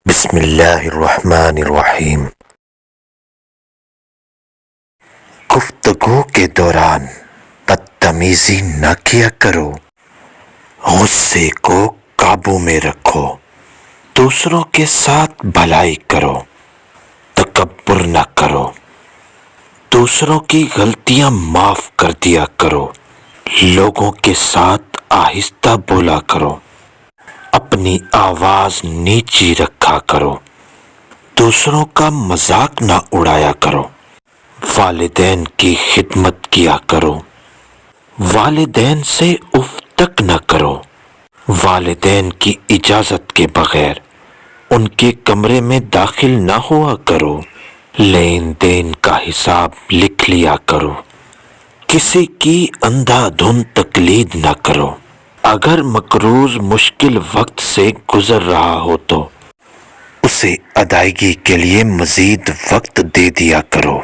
بسم اللہ الرحمن الرحیم۔ گفتگو کے دوران بدتمیزی نہ کیا کرو، غصے کو قابو میں رکھو، دوسروں کے ساتھ بھلائی کرو، تکبر نہ کرو، دوسروں کی غلطیاں معاف کر دیا کرو، لوگوں کے ساتھ آہستہ بولا کرو، اپنی آواز نیچی رکھا کرو، دوسروں کا مذاق نہ اڑایا کرو، والدین کی خدمت کیا کرو، والدین سے اف تک نہ کرو، والدین کی اجازت کے بغیر ان کے کمرے میں داخل نہ ہوا کرو، لین دین کا حساب لکھ لیا کرو، کسی کی اندھا دھند تقلید نہ کرو، اگر مقروض مشکل وقت سے گزر رہا ہو تو اسے ادائیگی کے لیے مزید وقت دے دیا کرو،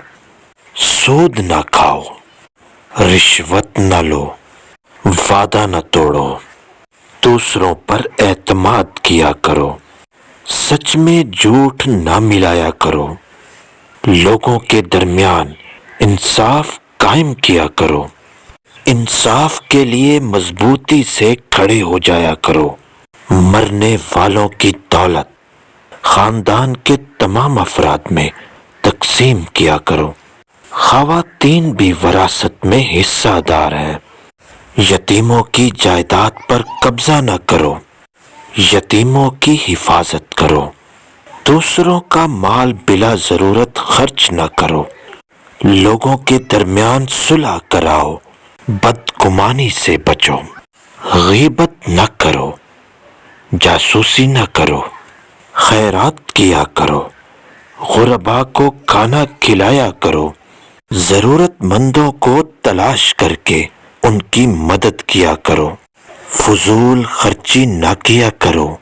سود نہ کھاؤ، رشوت نہ لو، وعدہ نہ توڑو، دوسروں پر اعتماد کیا کرو، سچ میں جھوٹ نہ ملایا کرو، لوگوں کے درمیان انصاف قائم کیا کرو، انصاف کے لیے مضبوطی سے کھڑے ہو جایا کرو، مرنے والوں کی دولت خاندان کے تمام افراد میں تقسیم کیا کرو، خواتین بھی وراثت میں حصہ دار ہیں، یتیموں کی جائیداد پر قبضہ نہ کرو، یتیموں کی حفاظت کرو، دوسروں کا مال بلا ضرورت خرچ نہ کرو، لوگوں کے درمیان صلح کراؤ، بدگمانی سے بچو، غیبت نہ کرو، جاسوسی نہ کرو، خیرات کیا کرو، غرباء کو کھانا کھلایا کرو، ضرورت مندوں کو تلاش کر کے ان کی مدد کیا کرو، فضول خرچی نہ کیا کرو،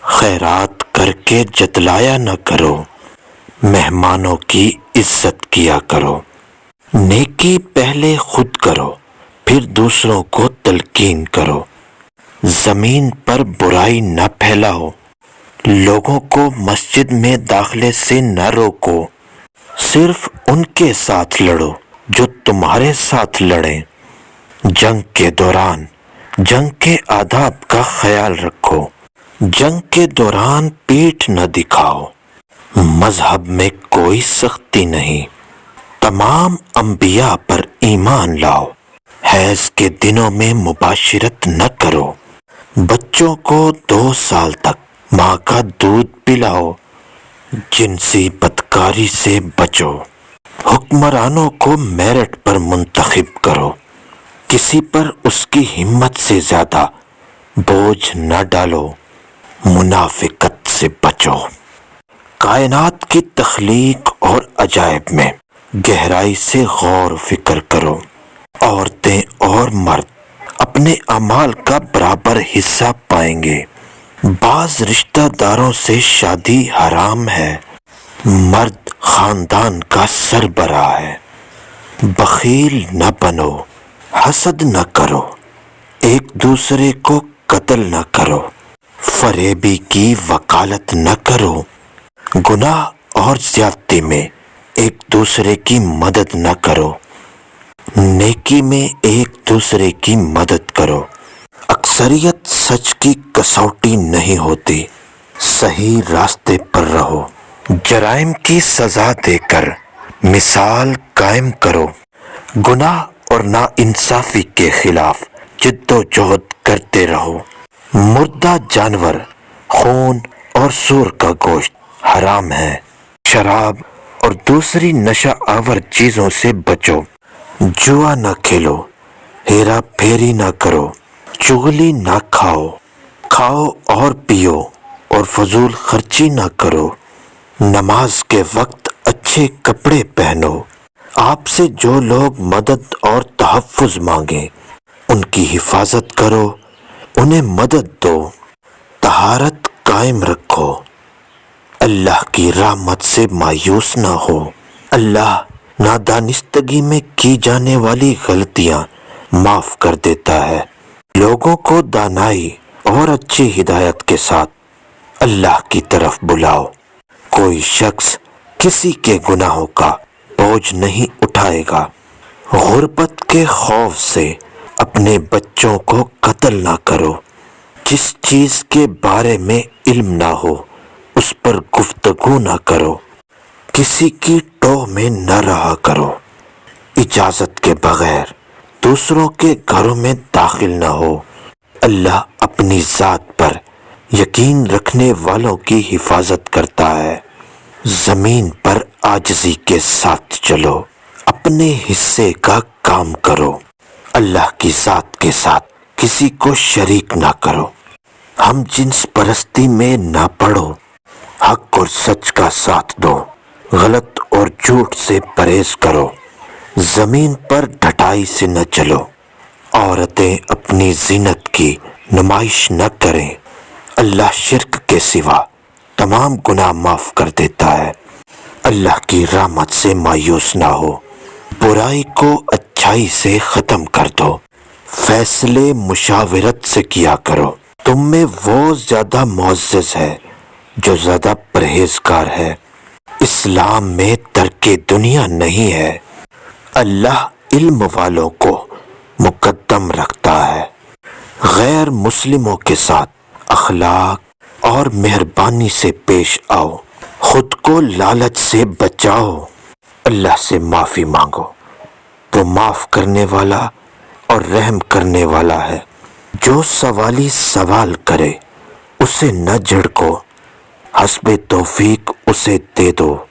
خیرات کر کے جتلایا نہ کرو، مہمانوں کی عزت کیا کرو، نیکی پہلے خود کرو پھر دوسروں کو تلقین کرو، زمین پر برائی نہ پھیلاؤ، لوگوں کو مسجد میں داخلے سے نہ روکو، صرف ان کے ساتھ لڑو جو تمہارے ساتھ لڑیں، جنگ کے دوران جنگ کے آداب کا خیال رکھو، جنگ کے دوران پیٹھ نہ دکھاؤ، مذہب میں کوئی سختی نہیں، تمام انبیاء پر ایمان لاؤ، حیض کے دنوں میں مباشرت نہ کرو، بچوں کو 2 سال تک ماں کا دودھ پلاؤ، جنسی بدکاری سے بچو، حکمرانوں کو میرٹ پر منتخب کرو، کسی پر اس کی ہمت سے زیادہ بوجھ نہ ڈالو، منافقت سے بچو، کائنات کی تخلیق اور عجائب میں گہرائی سے غور و فکر کرو، عورتیں اور مرد اپنے اعمال کا برابر حصہ پائیں گے، بعض رشتہ داروں سے شادی حرام ہے، مرد خاندان کا سربراہ ہے، بخیل نہ بنو، حسد نہ کرو، ایک دوسرے کو قتل نہ کرو، فریبی کی وکالت نہ کرو، گناہ اور زیادتی میں ایک دوسرے کی مدد نہ کرو، نیکی میں ایک دوسرے کی مدد کرو، اکثریت سچ کی کسوٹی نہیں ہوتی، صحیح راستے پر رہو، جرائم کی سزا دے کر مثال قائم کرو، گناہ اور ناانصافی کے خلاف جد و جہد کرتے رہو، مردہ جانور، خون اور سور کا گوشت حرام ہے، شراب اور دوسری نشہ آور چیزوں سے بچو، جوا نہ کھیلو، ہیرا پھیری نہ کرو، چغلی نہ کھاؤ، کھاؤ اور پیو اور فضول خرچی نہ کرو، نماز کے وقت اچھے کپڑے پہنو، آپ سے جو لوگ مدد اور تحفظ مانگیں ان کی حفاظت کرو، انہیں مدد دو، طہارت قائم رکھو، اللہ کی رحمت سے مایوس نہ ہو، اللہ نادانستگی میں کی جانے والی غلطیاں معاف کر دیتا ہے، لوگوں کو دانائی اور اچھی ہدایت کے ساتھ اللہ کی طرف بلاؤ۔ کوئی شخص کسی کے گناہوں کا بوجھ نہیں اٹھائے گا۔ غربت کے خوف سے اپنے بچوں کو قتل نہ کرو۔ جس چیز کے بارے میں علم نہ ہو اس پر گفتگو نہ کرو۔ کسی کی ٹوہ میں نہ رہا کرو۔ اجازت کے بغیر دوسروں کے گھروں میں داخل نہ ہو۔ اللہ اپنی ذات پر یقین رکھنے والوں کی حفاظت کرتا ہے۔ زمین پر عاجزی کے ساتھ چلو، اپنے حصے کا کام کرو۔ اللہ کی ذات کے ساتھ کسی کو شریک نہ کرو۔ ہم جنس پرستی میں نہ پڑو، حق اور سچ کا ساتھ دو، غلط اور جھوٹ سے پرہیز کرو۔ زمین پر ڈھٹائی سے نہ چلو۔ عورتیں اپنی زینت کی نمائش نہ کریں۔ اللہ شرک کے سوا تمام گناہ معاف کر دیتا ہے۔ اللہ کی رحمت سے مایوس نہ ہو۔ برائی کو اچھائی سے ختم کر دو۔ فیصلے مشاورت سے کیا کرو۔ تم میں وہ زیادہ معزز ہے جو زیادہ پرہیزگار ہے۔ اسلام میں ترک دنیا نہیں ہے۔ اللہ علم والوں کو مقدم رکھتا ہے۔ غیر مسلموں کے ساتھ اخلاق اور مہربانی سے پیش آؤ۔ خود کو لالچ سے بچاؤ۔ اللہ سے معافی مانگو، وہ معاف کرنے والا اور رحم کرنے والا ہے۔ جو سوالی سوال کرے اسے نہ جھڑکو، حسب توفیق اسے دے دو۔